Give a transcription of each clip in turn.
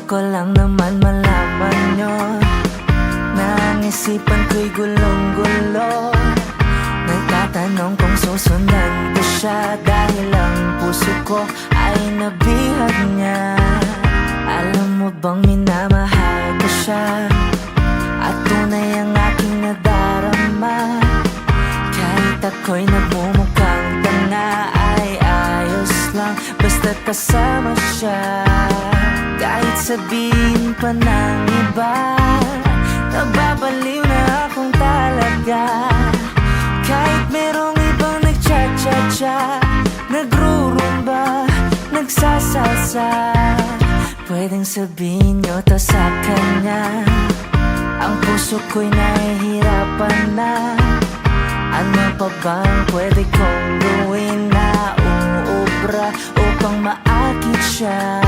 ko lang naman malaman nyo na ang isipan ko'y gulong-gulo. Nagtatanong kung susundan ko siya dahil ang puso ko ay nabihag niya. Alam mo bang minamahal ko siya at tunay ang aking nadarama. Kahit ako'y nagmumukhang tanga ay ayos lang basta't kasama siya. Kahit sabihin pa ng iba, nababaliw na akong talaga. Kahit merong ibang nagcha-cha-cha, nagrurumba, nagsasalsa, pwedeng sabihin nyo to sa kanya. Ang puso ko'y nahihirapan na. Ano pa bang pwede kong gawin na uubra upang maakit siya?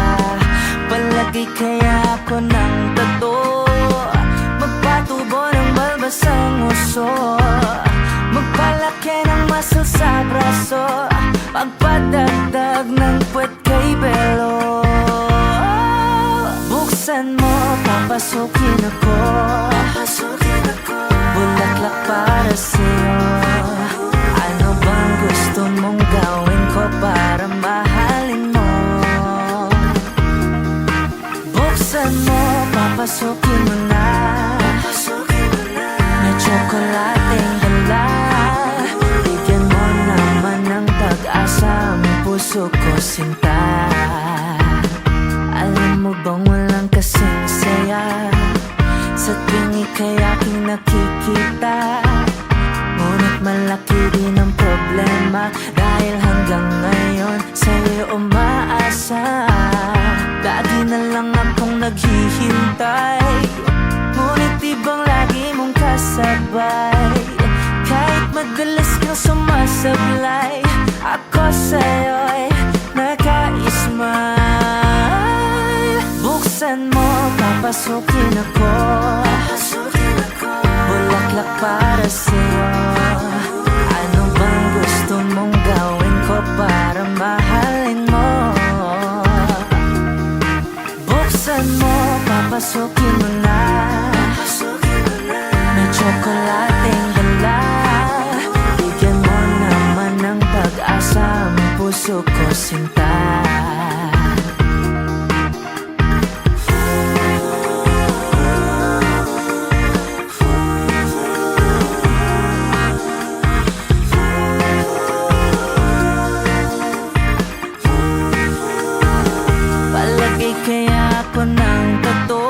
Palagi kaya ako ng tato, magpatubo ng balbas ang uso, magpalaki ng muscle sa braso, magpadagdag ng puwet kay belo. Buksan mo, papasukin ako, bulaklak para sa'yo. Ano bang gusto mong gawin ko para mahalin mo? Buksan mo, papasukin mo na, may tsokolating dala. Bigyan mo naman ng pag-asa ang puso ko, sinta. Alam mo bang walang kasing saya sa tuwing ika'y aking nakikita? Ngunit malaki din ang problema dahil hanggang ngayon sa'yo umaasa. Lagi na lang akong naghihintay, ngunit ibang lagi mong kasabay. Kahit madalas kang sumasablay, ako sa'yo'y naka-smile. Buksan mo, papasukin ako, bulaklak para sa'yo. Ano bang gusto mong gawin ko para mahalin mo? Buksan mo, papasukin mo na, may tsokolating dala. Bigyan mo naman ng pag-asa ang puso ko, sinta. Kaya ako ng tato,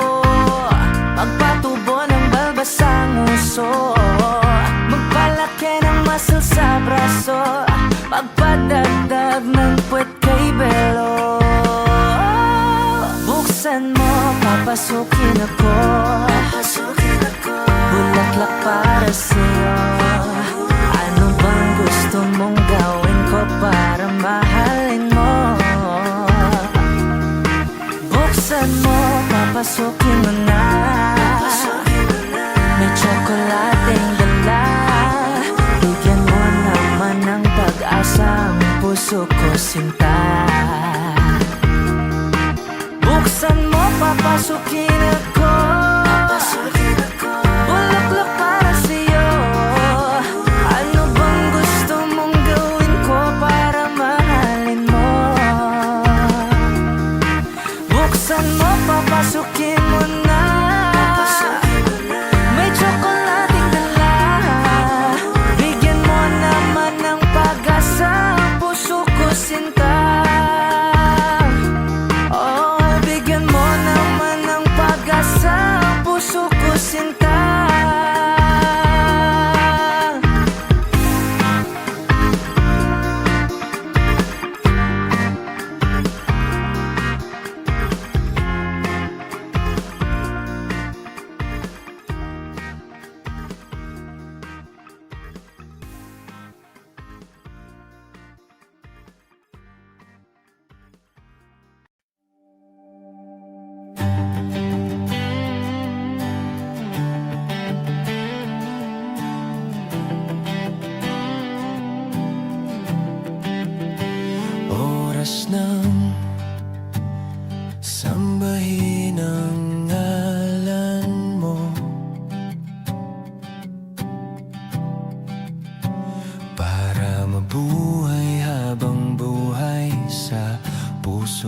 magpatubo ng balbas ang uso, magpalaki ng muscle sa braso, magpadagdag ng puwet kay belo. Buksan mo, papasukin ako, bulaklak para sa'yo. Ano bang gusto mong gawin ko para mahalin mo? Buksan mo, papasukin mo na, may tsokolating dala. Bigyan mo naman ng pag-asa ang puso ko, sinta. Buksan mo, papasukin ako, bulaklak para sa'yo. Ano bang gusto mong gawin ko para mahalin mo? Buksan mo, papasukin mo na, may tsokolating dala. Bigyan mo naman ng pag-asa ang puso ko, sinta. Oh, bigyan mo naman ng pag-asa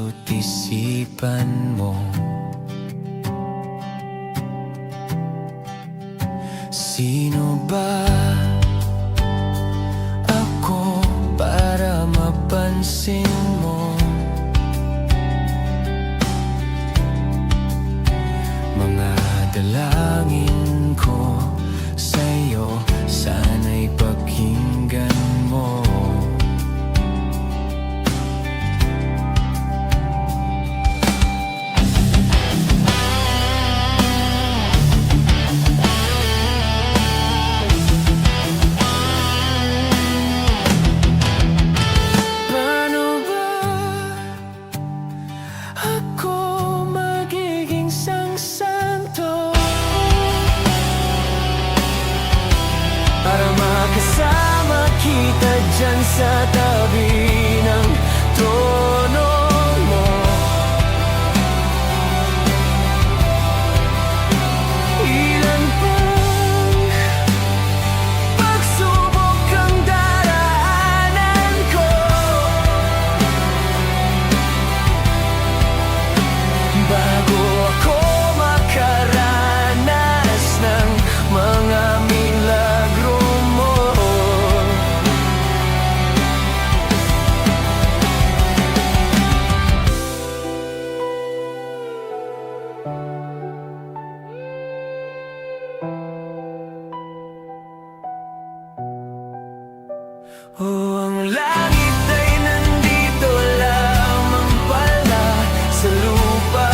puso't isipan mo. Sino ba ako para mapansin mo? Mga dalangin ko sa'yo, sana'y pakinggan mo. Para makasama kita dyan sa tabi ng trono mo. Ilan pang pagsubok ang daraanan ko, bago ako makaranas ng mga milagro. Oh, ang langit ay nandito lamang pala sa lupa,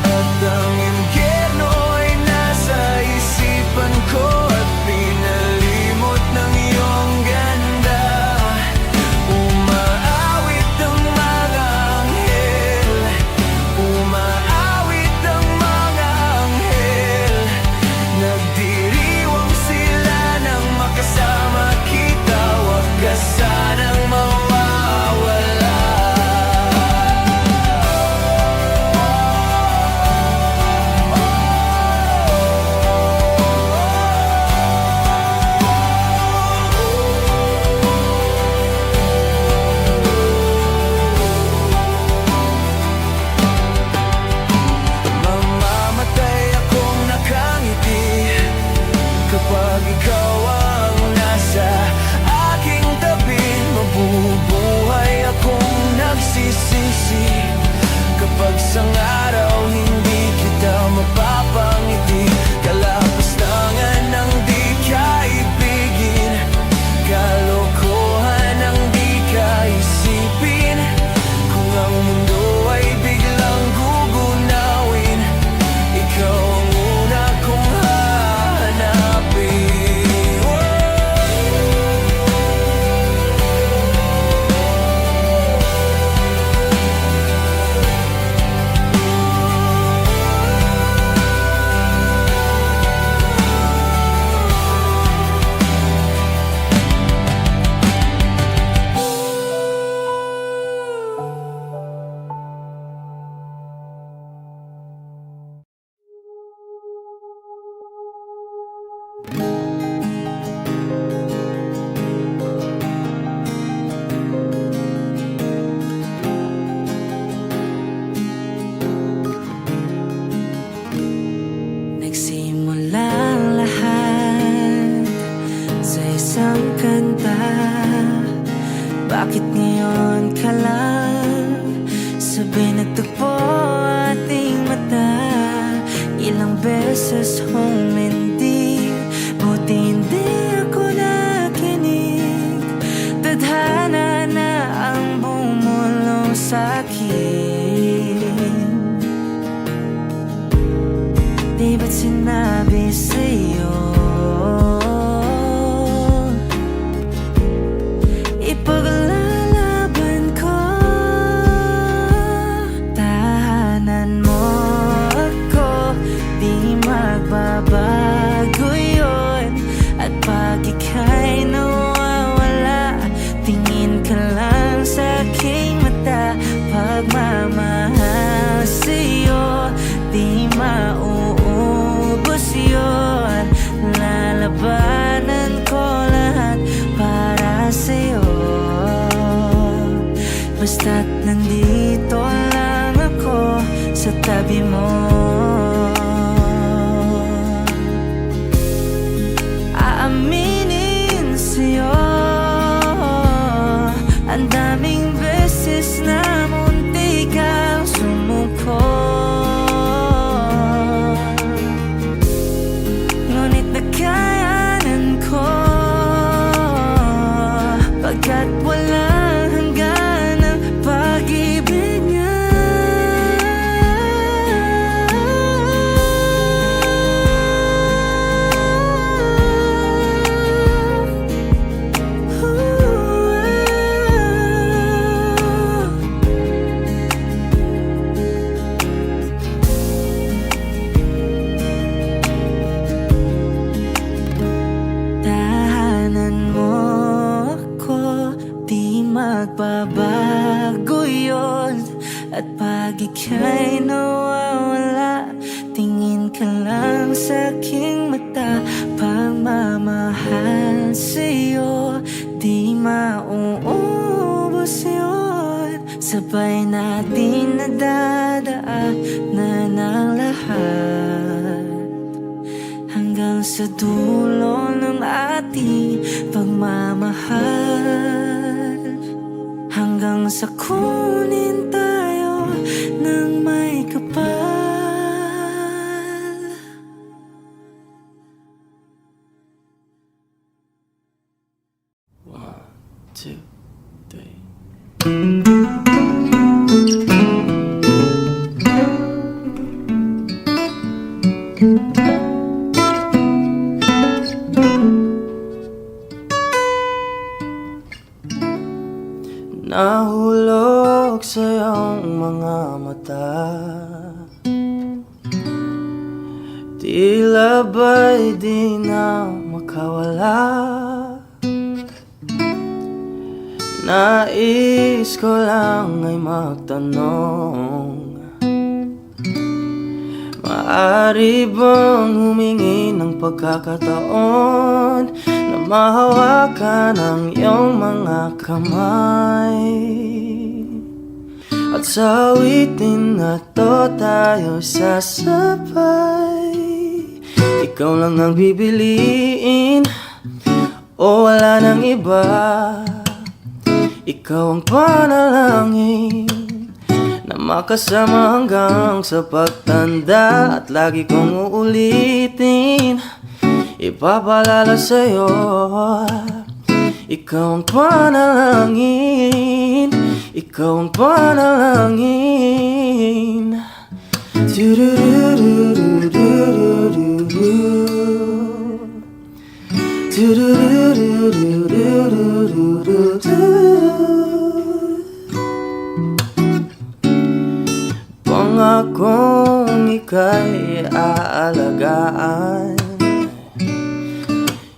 at ang impyerno ay nasa isipan ko, at pinalimot ng iyong ganda. Umaawit ang mga anghel, umaawit ang mga anghel, nagdiriwang sila nang makasama kita, wag ka sanang mawawala. Mamamatay akong nakangiti kapag ikaw ang nasa aking tabi. Mabubuhay akong nagsisisi kapag sang araw hindi kita mapapangiti. Kalapastangan ang di kaibigin, kalokohan ang di kaisipin. Kung ang mundo ay biglang gugunawin, ikaw ang una kong hahanapin. Nagsimula ang lahat sa isang kanta. Bakit ngayon ka lang sabay nagtagpo ating mata? Ilang beses humindi, buti hindi ako nakinig. Tadhana na ang bumulong sa'kin. Di ba't sinabi sa'yo ipaglalaban ko? Tahanan mo ako, di magbaba. sa'yo, di mauubos yun. Sabay natin nadadaanan ang lahat, hanggang sa dulo ng ating pagmamahal, hanggang sa kunin tayo ng may kapal. 1, 2, 3. Nahulog sa iyong mga mata, tila ba'y di na makawala. Nais ko lang ay magtanong, maaari bang humingi ng pagkakataon na mahawakan ang iyong mga kamay, at sa awitin na to tayo sasabay. Ikaw lang ang pipiliin o wala nang iba. Ikaw ang panalangin na makasama hanggang sa pagtanda, at lagi kong uulitin, ipapalala sa'yo. Ikaw ang panalangin, ikaw ang panalangin. Pangakong ika'y aalagaan,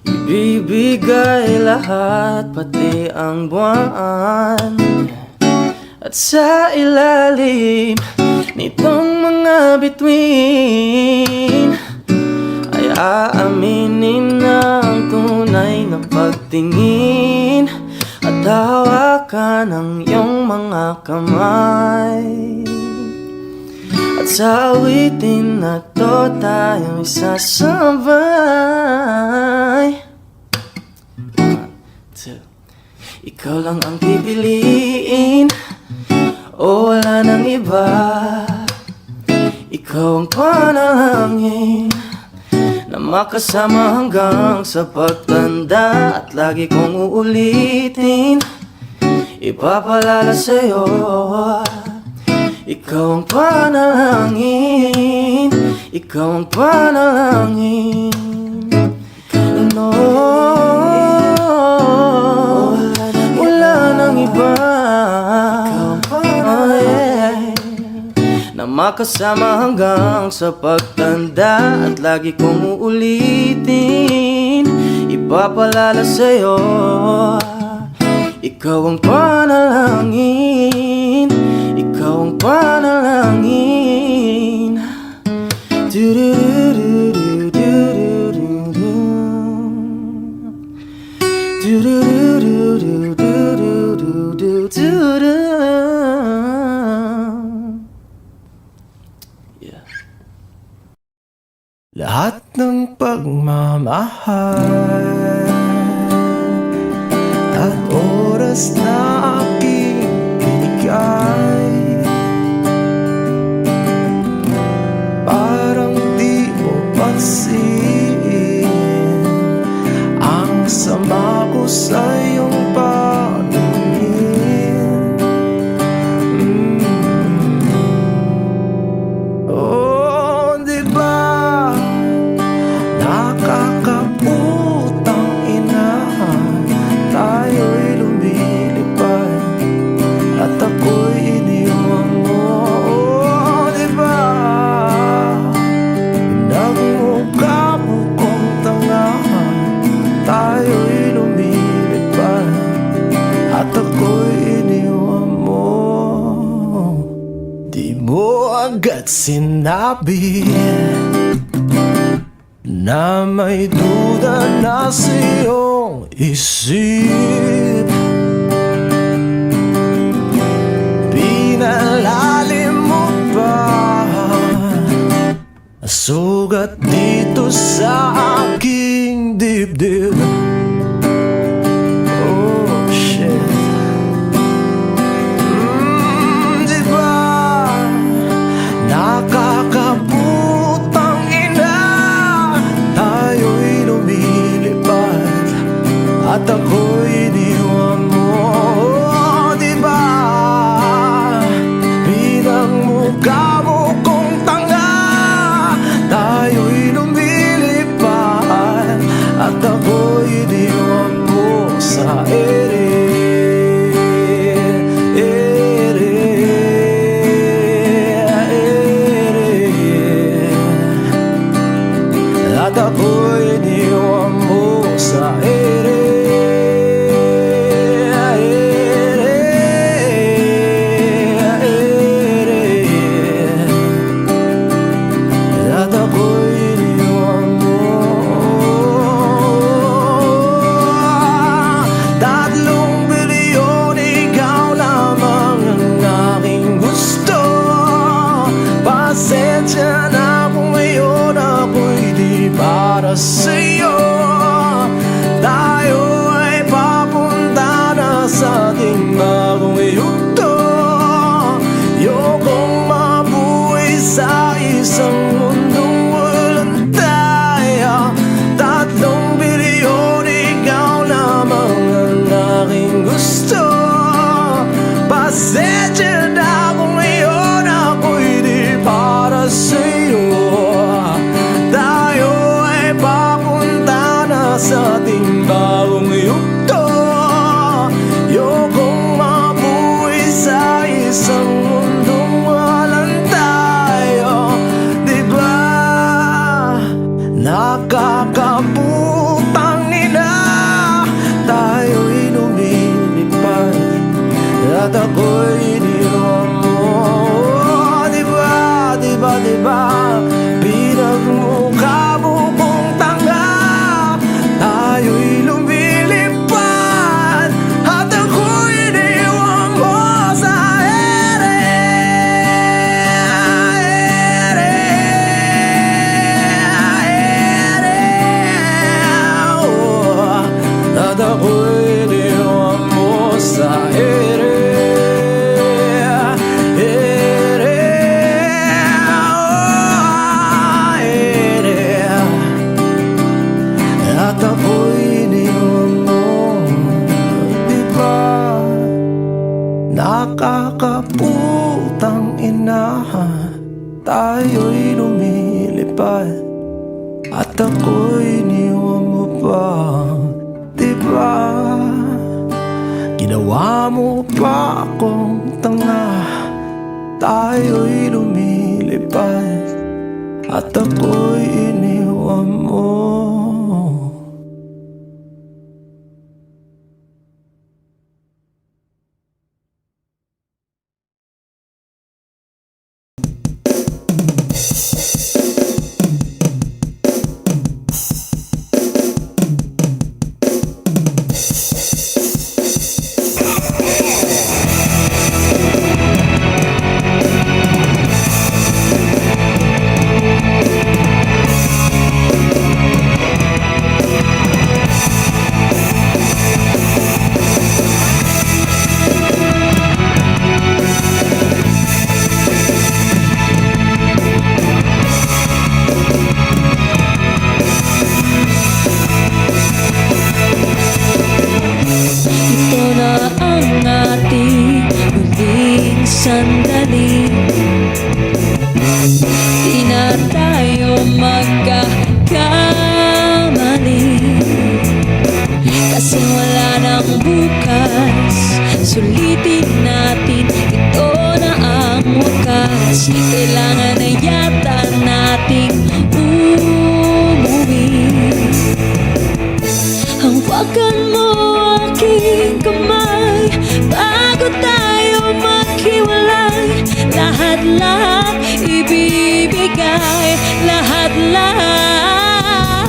ibibigay lahat pati ang buwan, at sa ilalim nitong mga bituin ay aaminin ang tunay na pagtingin, at hawakan ang iyong mga kamay, at sa awitin na to tayo'y sasabay. 1, 2. Ikaw lang ang pipiliin o wala nang iba. Ikaw ang panalangin na makasama hanggang sa pagtanda, at lagi kong uulitin, ipapalala sa'yo. Ikaw ang panalangin, ikaw ang panalangin. No, wala nang iba. Na makasama hanggang sa pagtanda, at lagi kong uulitin, ipapalala sa'yo. Ikaw ang panalangin, ikaw ang panalangin. Yeah. Lahat ng pagmamahal at oras na aking binigay, parang di mo pansin ang sama ko sa iyong paningin. Oh, di ba nakakaputang ina, tayo'y lumilipad at ako'y iniwan mo. Oh, di ba nagmukha mo kong tanga, tayo'y lumilipad at ako'y iniwan mo. Di mo agad sinabi na may duda na sa iyong isip. Pinalalim mo pa sugat dito sa aking dibdib. Oh shit. Diba nakakaputang ina, tayo'y lumilipad at ako'y iniwan mo. Oh, diba pinagmukha mo kong tanga, tayo'y lumilipad at ako'y iniwan mo sa ere. At ako'y iniwan mo sa ere. At ako'y iniwan mo. 3 bilyon, ikaw lamang ang aking gusto. Pasensya na kung ngayon ako'y di para sa'yo. Tayo ay papunta na sa ating bagong yugto. Ayokong mabuhay sa isang mundong walang tayo. 3 bilyon, ikaw lamang ang aking gusto. Pasensya na kung ngayon ako'y di para sa'yo. Tayo ay papunta na sa ating bagong yugto. Ayokong mabuhay sa isang mundong walang tayo. Diba nakakaputang ina, tayo'y lumilipad at ako'y iniwan mo. Diba, diba, diba pinagmukha mo kong tanga, tayo'y lumilipad at ako'y iniwan mo sa ere. Oh, at ako'y iniwan mo sa ere. At ako'y iniwan mo. Diba nakakaputang ina, tayo'y lumilipad at ako'y iniwan mo pa. Diba ginawa mo pa akong tanga, tayo'y lumilipad at ako'y iniwan mo. sandali. Di na tayo magkakamali, kasi wala nang bukas. Sulitin natin, ito na ang wakas. Kailangan na yata nating umuwi. Hawakan mo aking kamay bago tayo maghiwalay. Lahat-lahat ibibigay, lahat-lahat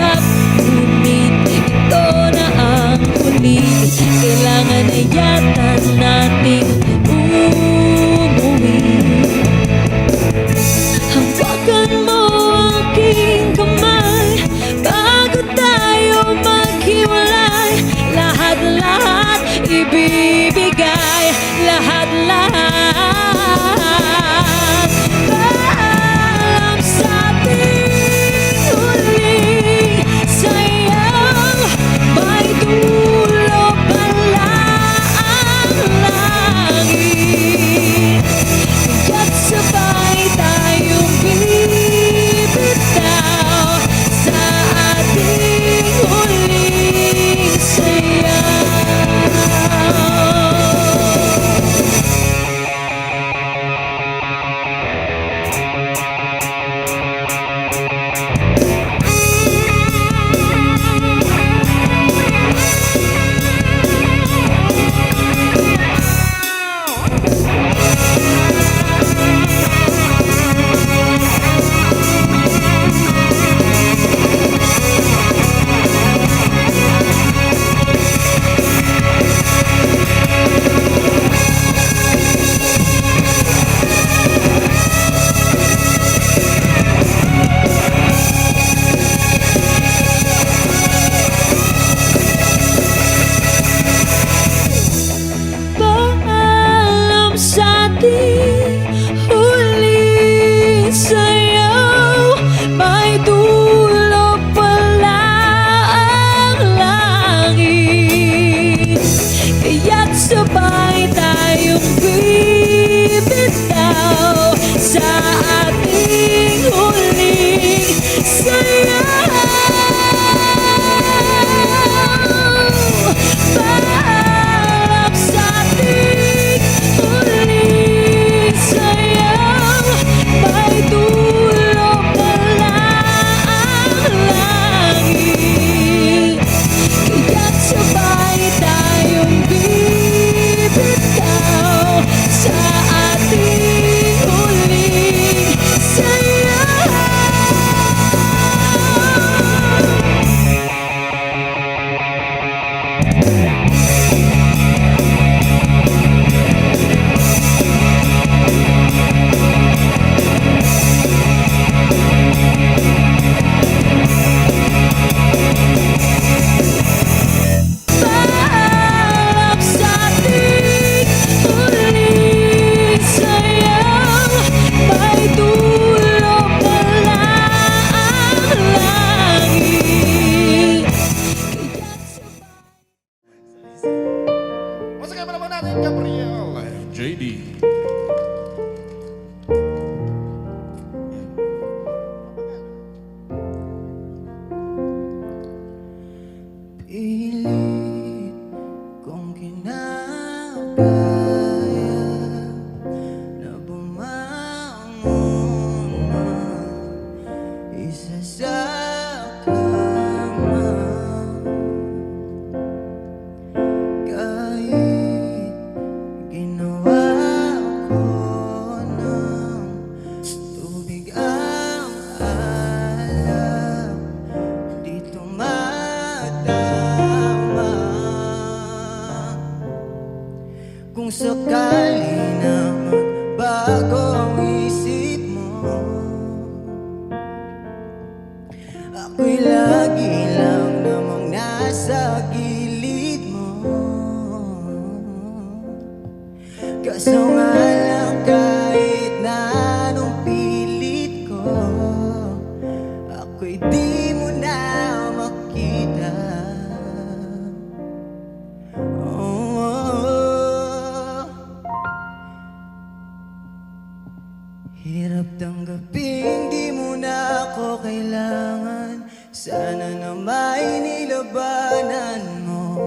hirap, ngunit ito na ang huli. Kailangan na yata nating umuwi. Hawakan mo aking kamay bago tayo maghiwalay. Lahat-lahat ibibigay, lahat-lahat. Paalam sa ating huling sayaw, may dulo pala ang langit. Kaya't sabay tayong bibitaw sa ating huling sayaw. Paalam sa ating huling sayaw, may dulo pala ang langit. Kaya't sabay tayong bibitaw sa ating huling sayaw. Paalam sa ating huling sayaw, may dulo pala ang langit. Kaya't sabay tayong bibitaw sa ating huling sayaw. Paalam sa ating huling sayaw, may dulo pala ang langit. Kaya't sabay. Masakay pa naman natin, Gabriel JD. Pilit kong kinakaya na bumangon na isa sa kama. Kahit ginawa ko ng tubig ang alak, di tumatama. Kung sakali na magbago ang isip mo, ako'y lagi lang namang nasa gilid mo. Kaso nga lang kahit na anong pilit ko, ako'y di mo na makita. Hirap tanggapin, di mo na ako kailangan. Sana na may nilabanan mo.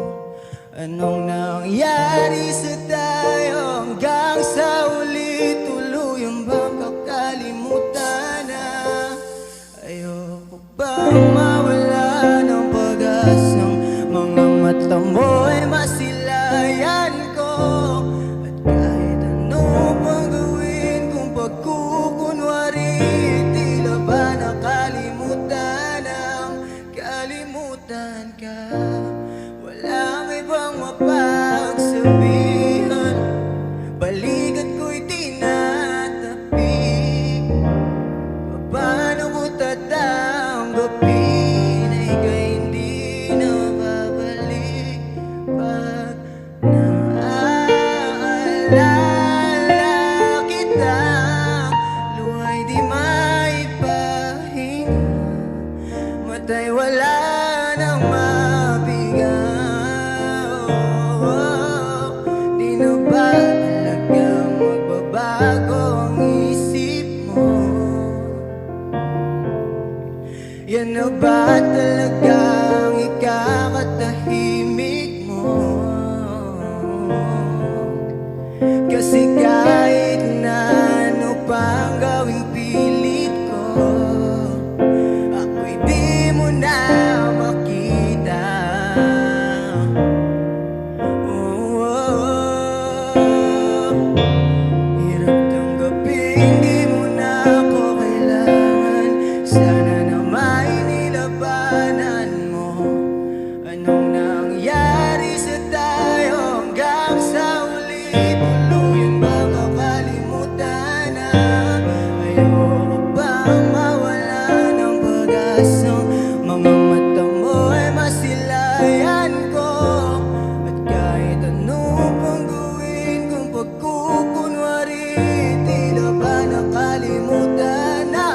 Anong nangyari sa tayo hanggang sa uli? Tuluyang bang kakalimutan na? Ayoko bang mawala ng pag-asang mga mata mo ay masilayan ko? At kahit ano pang gawin kung pagkukunwari, tila ba nakalimutan ang nasaktan ka. Walang ibang mapagsabihan, balikat ko'y tinatapik. Paano ko tatanggapin na ika'y hindi na babalik? Pag naaalala kita, luha'y di maipahinga, mata'y wala nang mabiga. Di na ba talagang magbabago ang isip mo? Yan na ba talagang ikakatahimik mo? Kasi kahit na ano pang gawing pilit ko, ako'y di mo na makita. Hirap tanggapin, di mo na ako kailangan. Sana na may nilabanan mo. Anong nangyari sa tayo hanggang sa uli? Tuluyan ba makalimutan na? Ayoko bang mawala ng pag-asang mga mata mo ay masilayan ko? At kahit ano pang gawin kong pagkukunwari, tila ba nakalimutan na?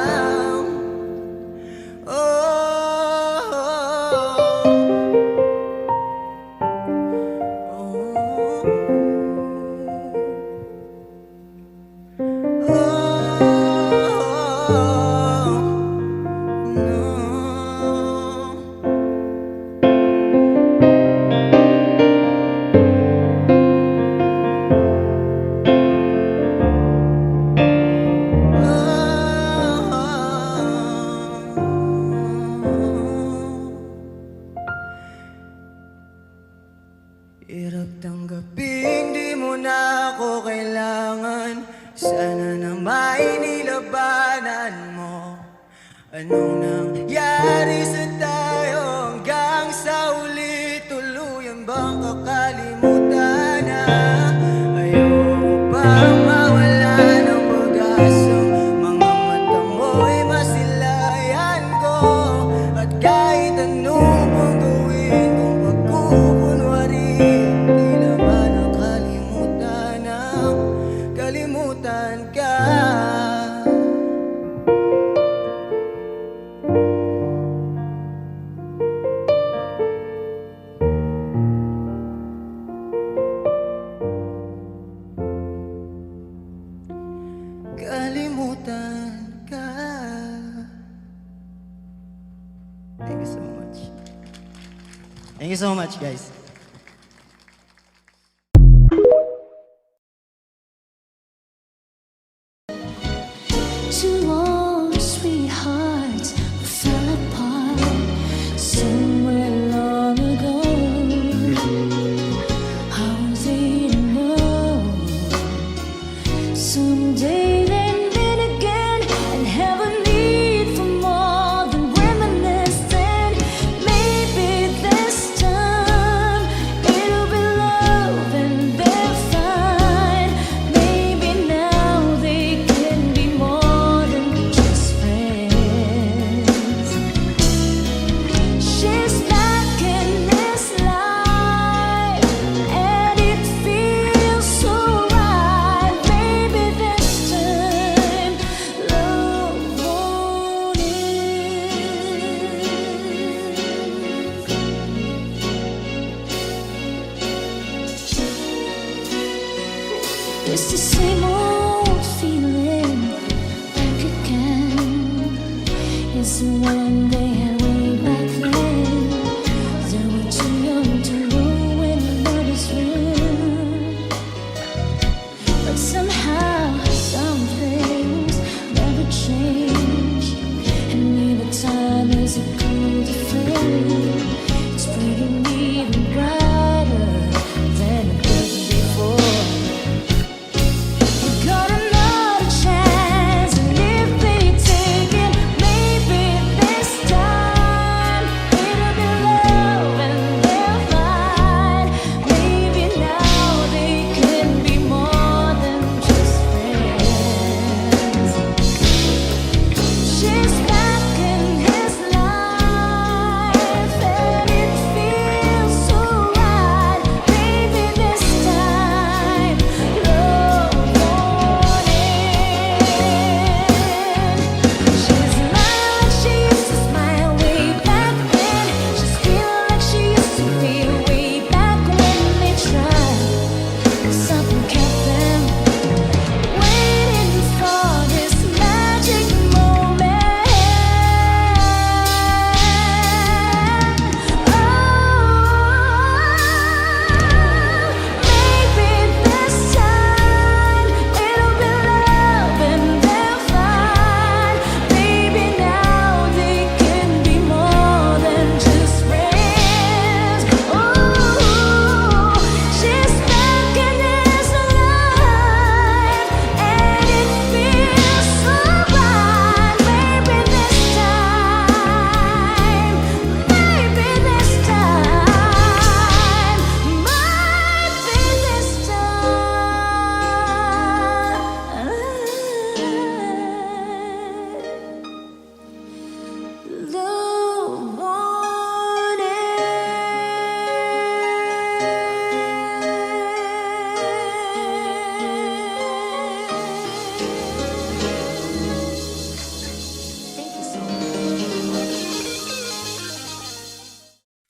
Hirap tanggapin, di mo na ako kailangan. Sana na may nilabanan mo. Anong nangyari sa tayo hanggang sa uli? Tuluyan bang kakalimutan na? Ayoko bang mawala ng pag-asang mga mata mo ay masilayan ko? At kahit ano pang gawin kong pagkukunwari, tila ba nakalimutan na? Kalimutan ka. Kalimutan ka. Thank you so much. Thank you so much, guys. Two old sweethearts who fell apart somewhere long ago. How was they to know? Someday they meet again and have a need for more than reminiscing. Maybe this time it'll be love and they're fine. Maybe now they can be more than just friends. She's back in this life and it feels so right. Maybe this time love won't end. It's the same old feeling like again. It's the one they had way back then. They were too young to know when love is real. But somehow some things never change, and maybe time is a cold flame. It's burning even brighter than it was before. Got another chance, and if they take it, maybe this time.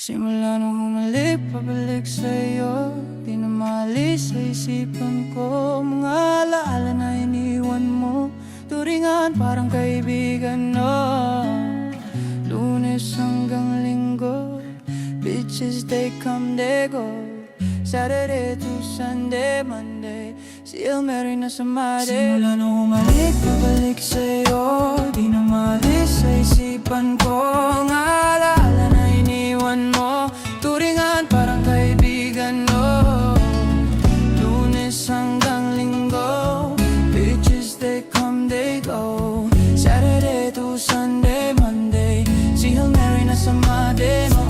Simula nung humalik, pabalik sa'yo Di na maalis sa isipan ko Mga alaala na iniwan mo Turingan parang kaibigan, no Lunes hanggang Linggo Bitches, they come, they go Saturday to Sunday, Monday Still Mary na sa Monday Simula nung humalik, pabalik sa'yo Di na maalis sa isipan ko Ang alaala na iniwan mo Turingan parang kaibigan, no Lunes hanggang Linggo Bitches, they come, they go Saturday to Sunday, Monday Si Hail Mary na sa Monday mo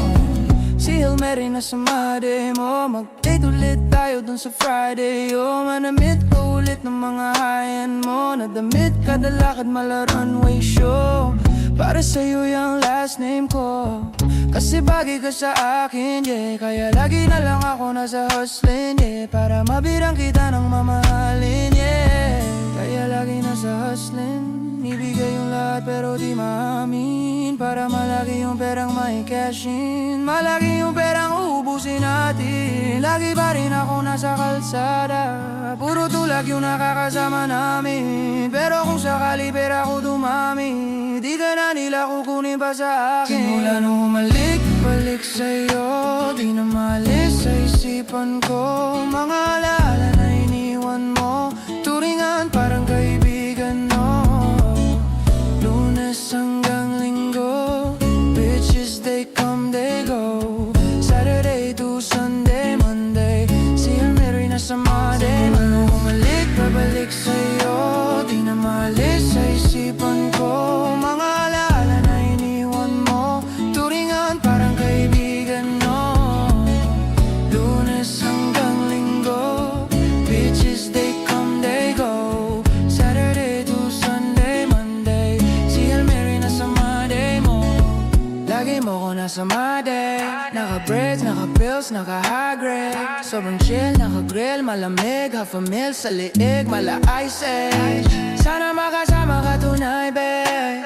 Si Hail Mary na sa Monday mo Mag-date ulit tayo dun sa Friday Oh, manamit ko ulit ng mga hayan mo Nadamit kada lakad mala runway show Para sa'yo yung last name ko Kasi bagay ka sa akin, yeah Kaya lagi na lang ako nasa hustling, yeah Para mabirang kita ng mamahalin, yeah Kaya lagi nasa hustling Ibigay yung lahat pero di maamin Para malaki yung perang may cash in Malaki yung perang uubusin natin Lagi pa rin ako nasa kalsada Puro tulak yung nakakasama namin Pero kung sakali pera ko dumami Di ka na nila kukunin pa sa akin Simula nung humalik, balik sa'yo Di na maalis sa isipan ko Mga alaala na iniwan mo Turingan parang kaibigan, no Lunes hanggang Linggo Bitches, they come, they go Saturday to Sunday, Monday Si Hail Mary na sa Monday Ano humalik, babalik sa'yo Di na maalis sa isipan ko Mga alaala na iniwan mo Turingan parang kaibigan, no Lunes hanggang Linggo Bitches, they come, they go Saturday to Sunday, Monday Si Hail Mary na sa Monday mo Lagi mo ko nasa Monday Naka-braids, naka-pills, naka-high grade Sobrang chill, naka-grill, malamig Half a meal sa liig, mala ice age Sana makasama ka tunay, babe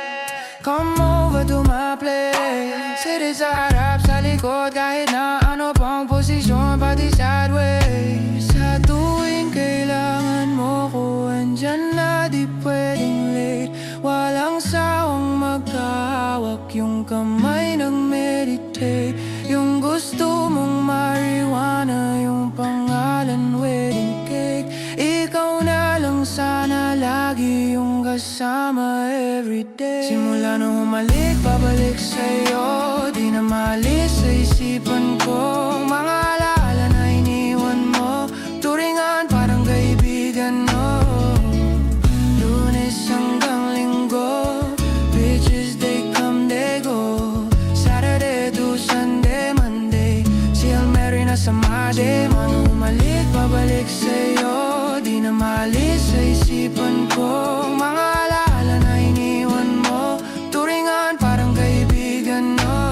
Come over to my place Siri sa harap, sa likod Kahit na ano pang posisyon Pati sideways Sa tuwing kailangan mo ko Andyan na di pwedeng late Walang sawang magkahawak Yung kamay nag-meditate Yung gusto mong marijuana Yung pangalan wedding cake Ikaw na lang sana lagi yung kasama everyday Simula nung humalik, pabalik sa'yo Di na maalis sa isipan ko Mga alaala na iniwan mo Turingan parang kaibigan, no Lunes hanggang Linggo Bitches, they come, they go Saturday to Sunday, Monday Si Hail Mary na sa Monday mo Nung humalik, pabalik sa'yo Di na maalis sa isipan ko Mga alaala na iniwan mo Turingan parang kaibigan, no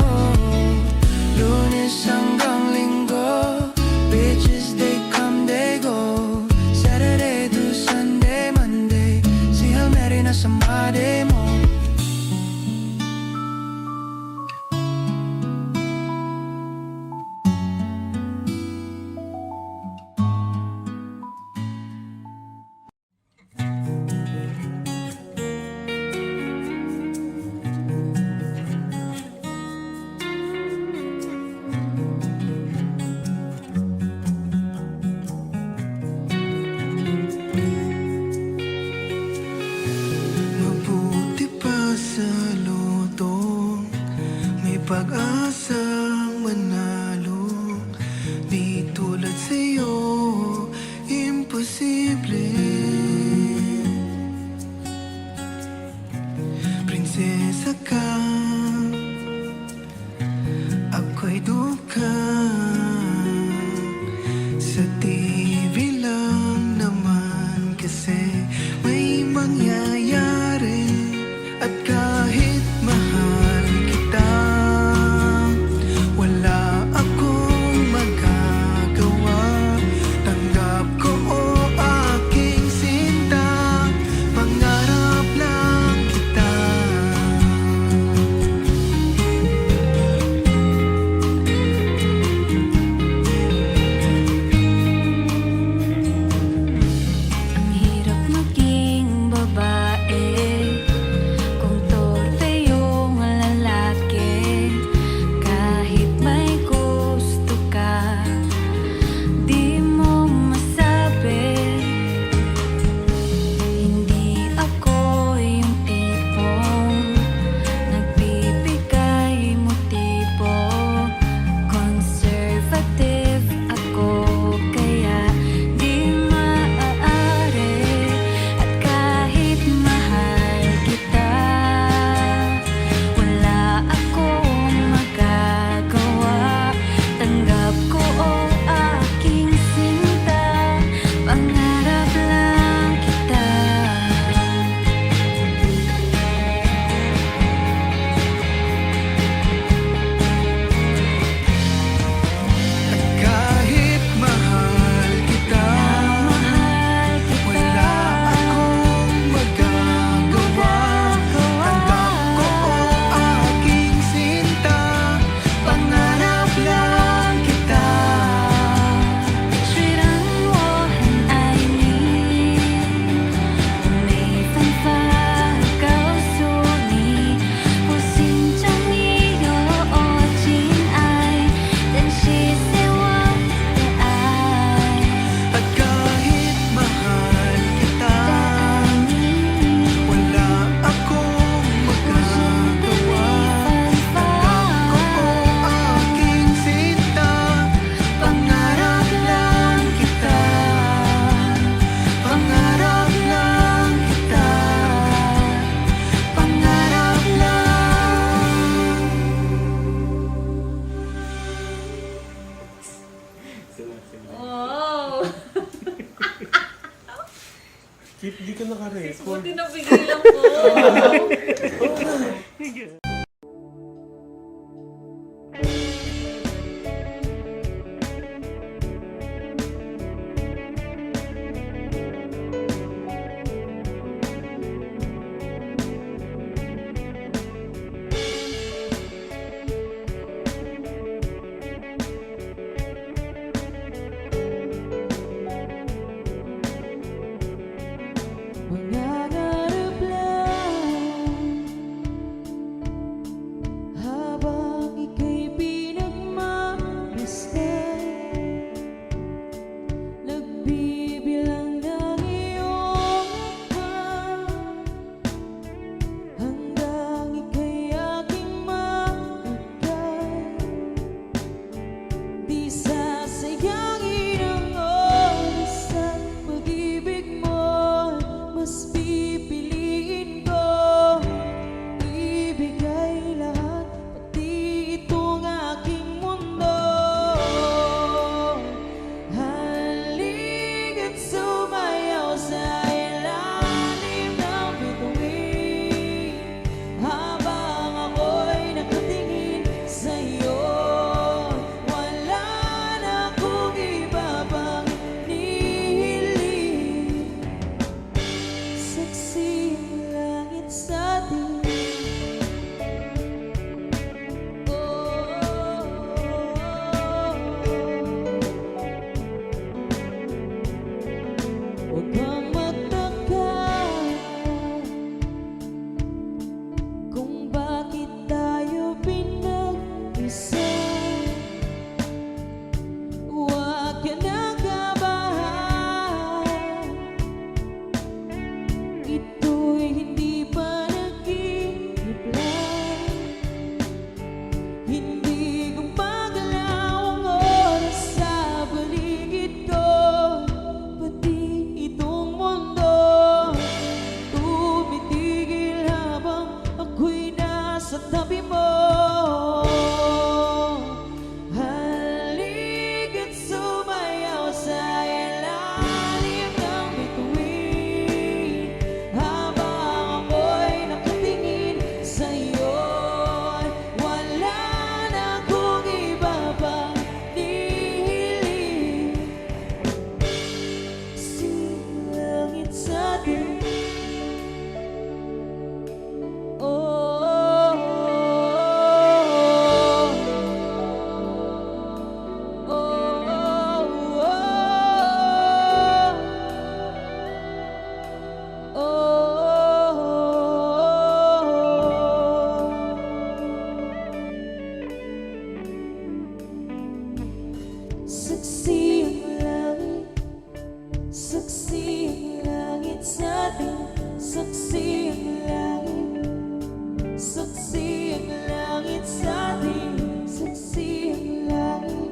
Lunes hanggang Linggo Bitches, they come, they go Saturday to Sunday, Monday Si Hail Mary na sa Monday mo ka naka-record. Buti napigilan ko. Mangarap lang habang ika'y pinagmamasdan, nagbibilang ng iyong hakbang hanggang ika'y aking maagdan. Di sasayangin ang oras at pag-ibig mo, mas pipiliin ko ibigay lahat, pati itong aking mundo. Halika't sumayaw sa ilalim ng bituin habang ako'y nakatingin sa'yo. Wala na akong iba pang hinihiling. Saksi ang langit sa'tin. Huwag kang magtaka kung bakit tayo pinag-isa. Huwag ka nang kabahan, ito'y hindi pa nag-iiplan. Hindi gumagalaw ang oras sa paligid ko, pati itong mundo tumitigil habang ako'y nasa tabi mo. Halika't sumayaw sa ilalim ng bituin habang ako'y nakatingin sa'yo. Wala na akong iba pang hinihiling. Silangit sa'tin. Saksi ang langit, saksi ang langit sa'tin. Saksi ang langit, saksi ang langit sa'tin. Saksi ang langit,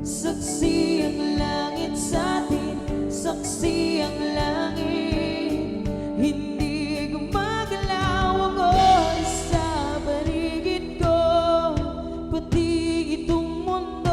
saksi ang langit sa'tin. Saksi ang langit, hindi gumagalaw ang oras sa paligid ko, pati itong mundo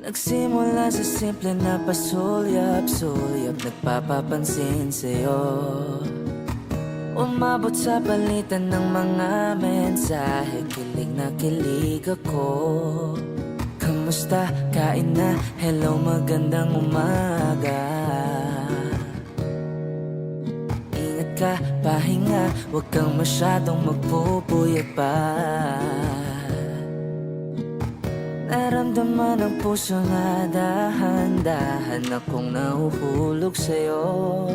Nagsimula sa simple na pasulyap-sulyap, nagpapapansin sa'yo. Umabot sa palitan ng mga mensahe, kilig na kilig ako. Kamusta? Kain na? Hello, magandang umaga. Ingat ka, pahinga, huwag kang masyadong magpupuyat pa. Naramdaman ang puso na dahan-dahan akong nahuhulog sa'yo.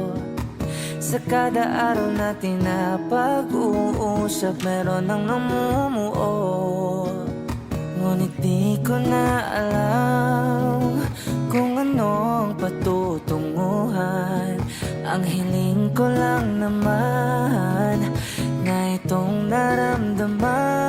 Sa kada araw natin na pag-uusap, meron nang namumuo. Ngunit di ko na alam kung ano ang patutunguhan. Ang hiling ko lang naman na itong naramdaman.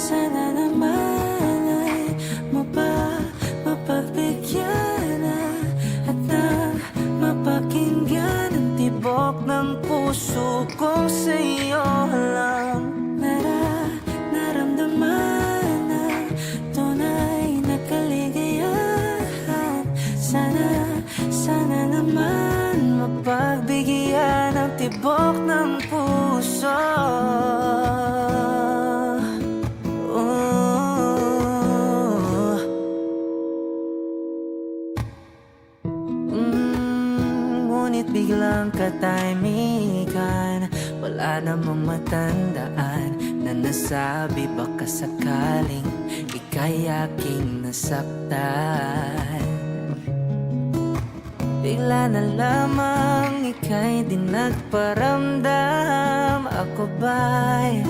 Sana naman ay mapagbigyan na at nang mapakinggan ang tibok ng puso kong sa'yo lang. Naramdaman ang tunay na kaligayahan. Sana naman mapagbigyan ang tibok ng puso. Ngunit biglang katahimikan, wala namang matandaan na nasabi baka sakaling ika'y aking nasaktan. Bigla na lamang ika'y di nagparamdam. Ako ba'y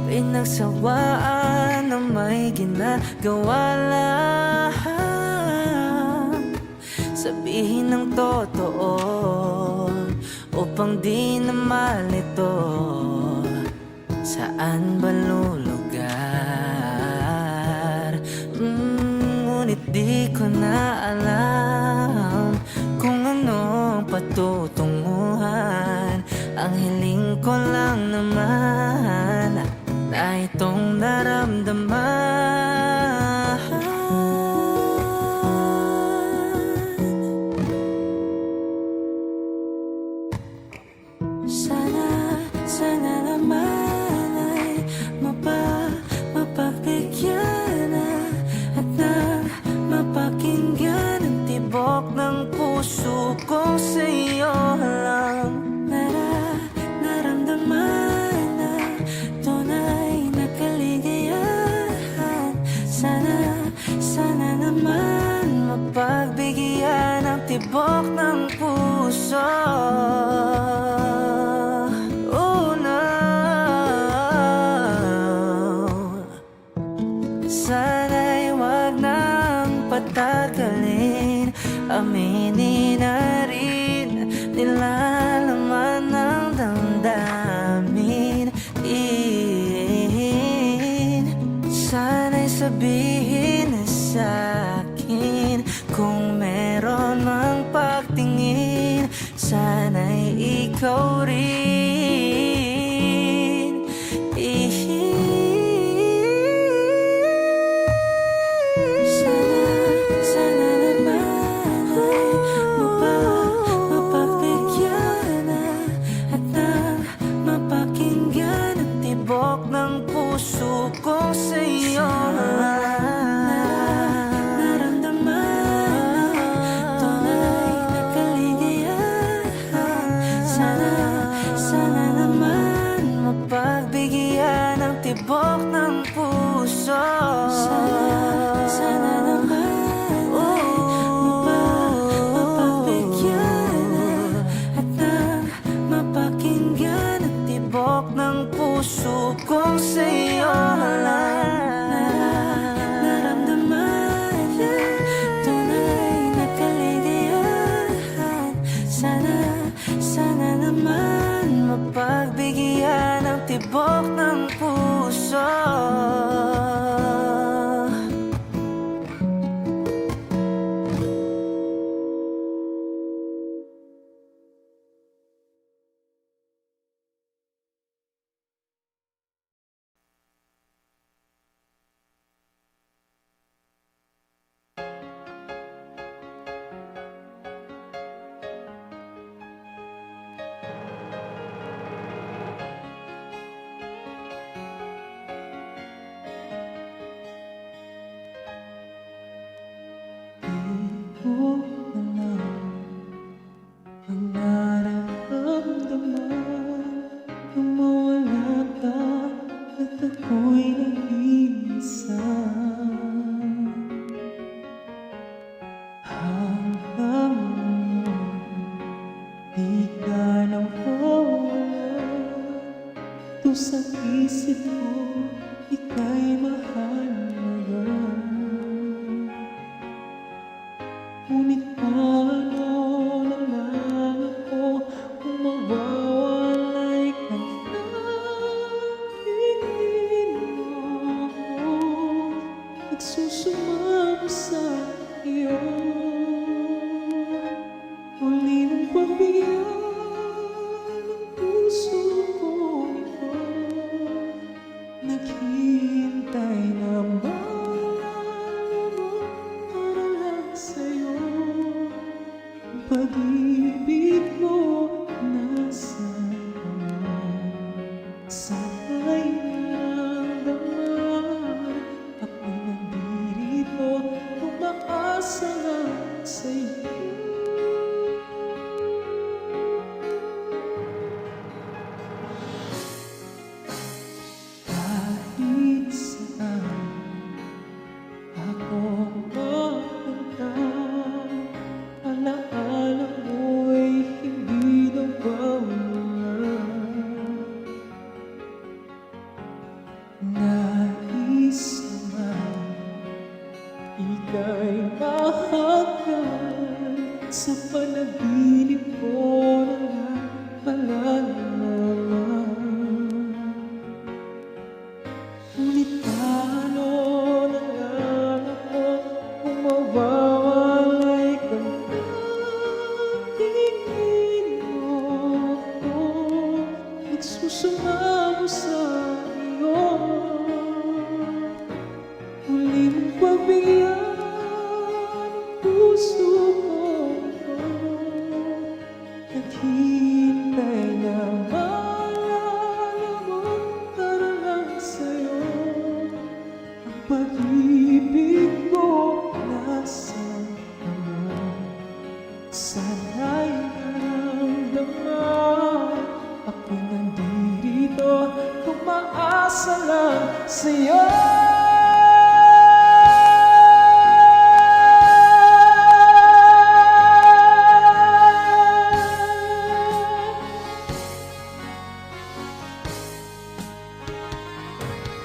pinagsawaan na may ginagawa lang? Sabihin ng totoo upang di na malito. Saan ba lulugar? Ngunit di ko na alam kung anong patutunguhan. Ang hiling ko lang naman na itong naramdaman. Sana naman ay mapagbigyan na at nang mapakinggan ang tibok ng puso kong sa'yo lang. Naramdaman na tunay na kaligayahan. Sana naman mapagbigyan ang tibok ng puso. Sana'y wag nang patagalin, aminin na rin nilalaman ng damdamin. Sana'y sabihin na sa'kin kung meron mang pagtingin. Sana'y ikaw rin. Sana naman ay mapagbigyan na at nang mapakinggan ang tibok ng puso kong sa'yo lang. Naramdaman ang tunay na kaligayahan. Sana naman mapagbigyan ang tibok ng puso. Sana naman mapagbigyan na at nang mapakinggan ang tibok ng puso kong sa'yo lang. Naramdaman ang tunay na kaligayahan. Sana naman mapagbigyan ang tibok ng puso. ang nararamdaman nung mawala ka at ako'y nag-iisa. Hanggang di ka nawawala, to sa isip ko, ika'y mahal na. Ngunit paano na lang ako kung mawawala'y ka na? Tingin mo ako, nagsusumamo sa iyo. Muli mong pabiyan ang puso ko ito, naghihintay na maalala mo para lang sa'yo. Ang pag-ibig mo nasaan ka na? Sana'y naramdaman ako'y nandito, umaasa lang sa'yo. Kahit saan ako mapunta, alaala mo'y hindi nawawala. Nais naman ika'y mahanggan sa panaginip ko na napalalaman. Ngunit paano na lang ako kung mawawala'y ka na? Tingin mo ako, nagsusumamo sa iyo. Muli mong pagbigyan ang puso ko ito, naghihintay na maalala mo para lang sa'yo. Ang pag-ibig ko nasaan ka na? Sana'y naramdaman ako'y nandito, umaasa lang sa'yo.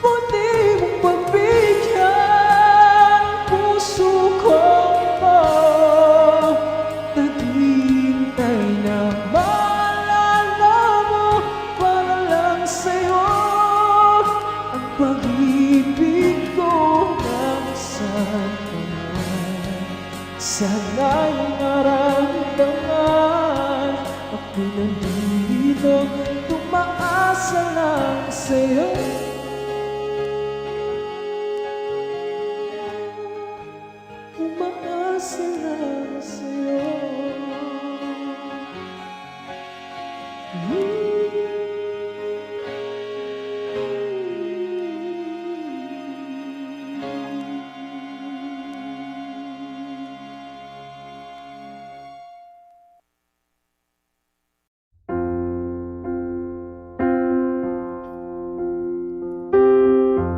Muli mong pagbigyan ang puso ko ito, naghihintay na maalala mo para lang sa'yo. Ang pag-ibig ko nasaan ka na? Sana'y naramdaman ako'y nandito, umaasa lang sa'yo. Umaasa lang sa'yo.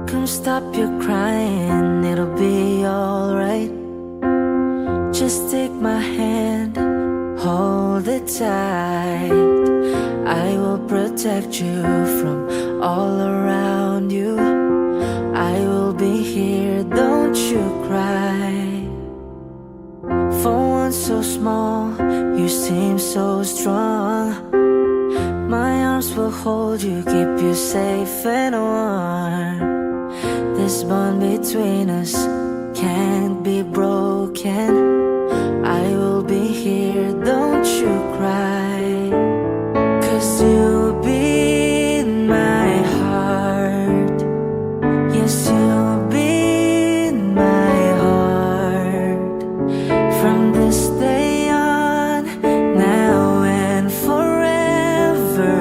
Come stop your crying, it'll be alright. Just take my hand, hold it tight. I will protect you from all around you. I will be here, don't you cry. For one so small, you seem so strong. My arms will hold you, keep you safe and warm. This bond between us can't be broken. I will be here, don't you cry. 'Cause you'll be in my heart. Yes, you'll be in my heart. From this day on, now and forevermore.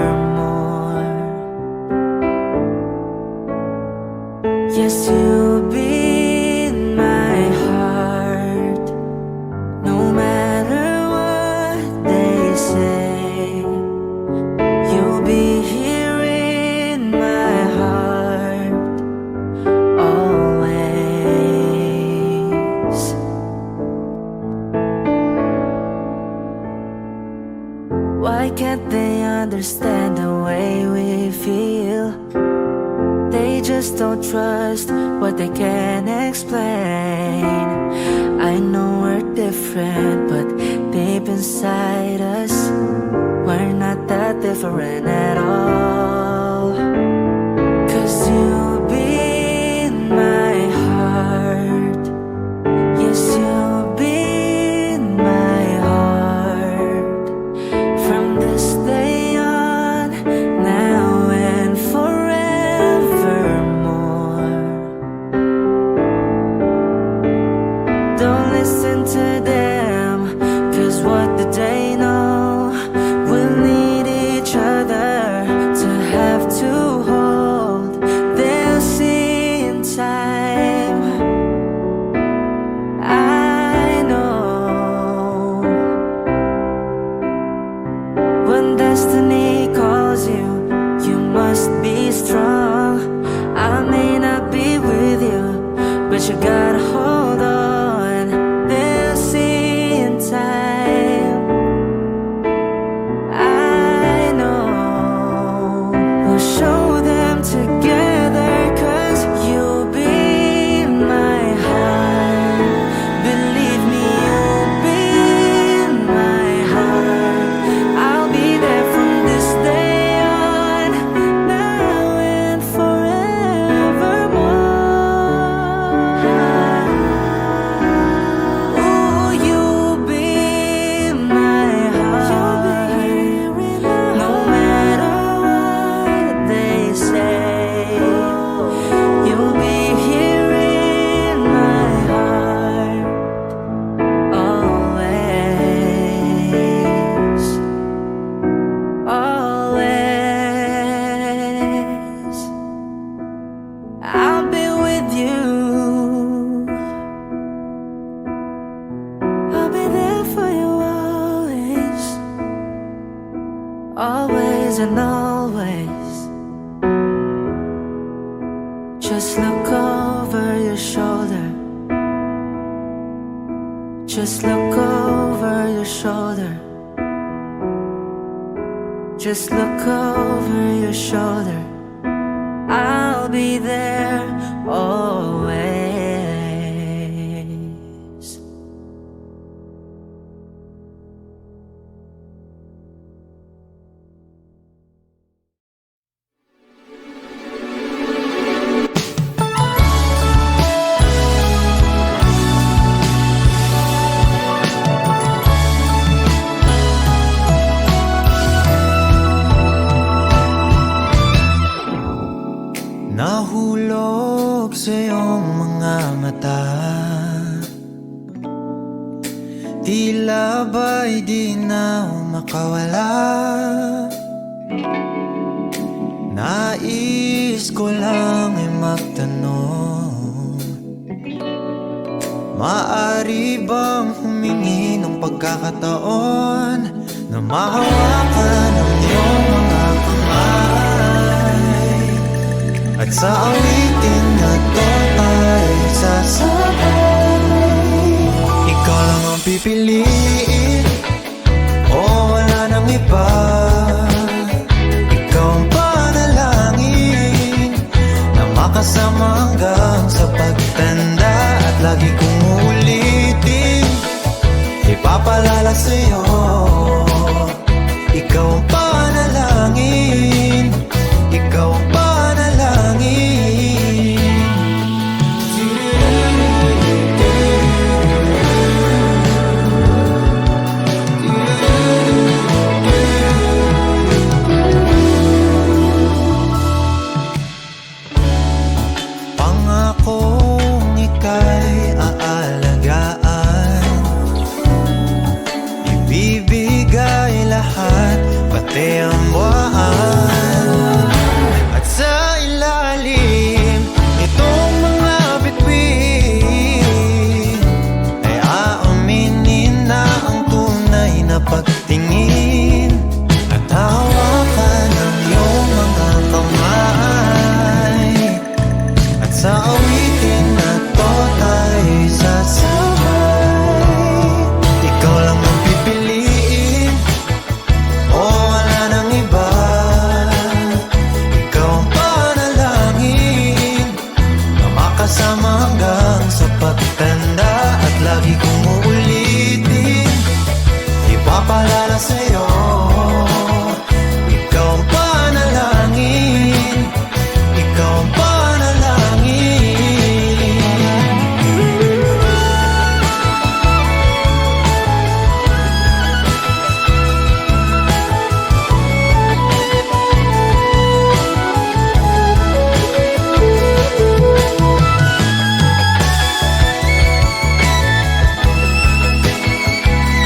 Yes, you'll be in my heart. Why can't they understand the way we feel? They just don't trust what they can't explain. I know we're different, but deep inside us, we're not that different at all. 'Cause you've been my heart. Yes, you've been my heart. From this day on, now and forevermore. Don't listen to them, 'cause what do they know? We'll need each other to have to hold. They'll see in time. I know when destiny calls you, you must be strong. I may not be with you, but you gotta hold on. They'll see in time. I know we'll show them together, 'cause you'll be my heart. Believe me, you'll be my heart. I'll be there from this day on, now and forevermore. Ooh, you'll be my heart. No matter what they say, you'll be here in my heart. Always, always, I'll be with you. I'll be there for you always, always and always. Just look over your shoulder. Just look over your shoulder. Just look over your shoulder. I'll be there always. Nahulog sa iyong mga mata, tila ba'y di na makawala. Nais ko lang ay magtanong, maaari bang humingi ng pagkakataon na mahawakan ang iyong mga kamay, at sa awitin na to ay sasabay. Ikaw lang ang pipiliin, o wala nang iba. Ikaw ang panalangin na makasama hanggang sa pagtanda. At lagi kong uulitin, ipapalala sa'yo, ikaw ang panalangin, ikaw ang panalangin. Pangakong ika'y aalagaan, ibibigay lahat, pati ang buwan. At sa ilalim itong mga bituin ay aaminin na ang tunay na pagtingin, at hawakan ang iyong mga kamay, at sa awitin na to tayo sasabay. Ikaw lang ang pipiliin, o lagi kong uulitin, ipapalala sa'yo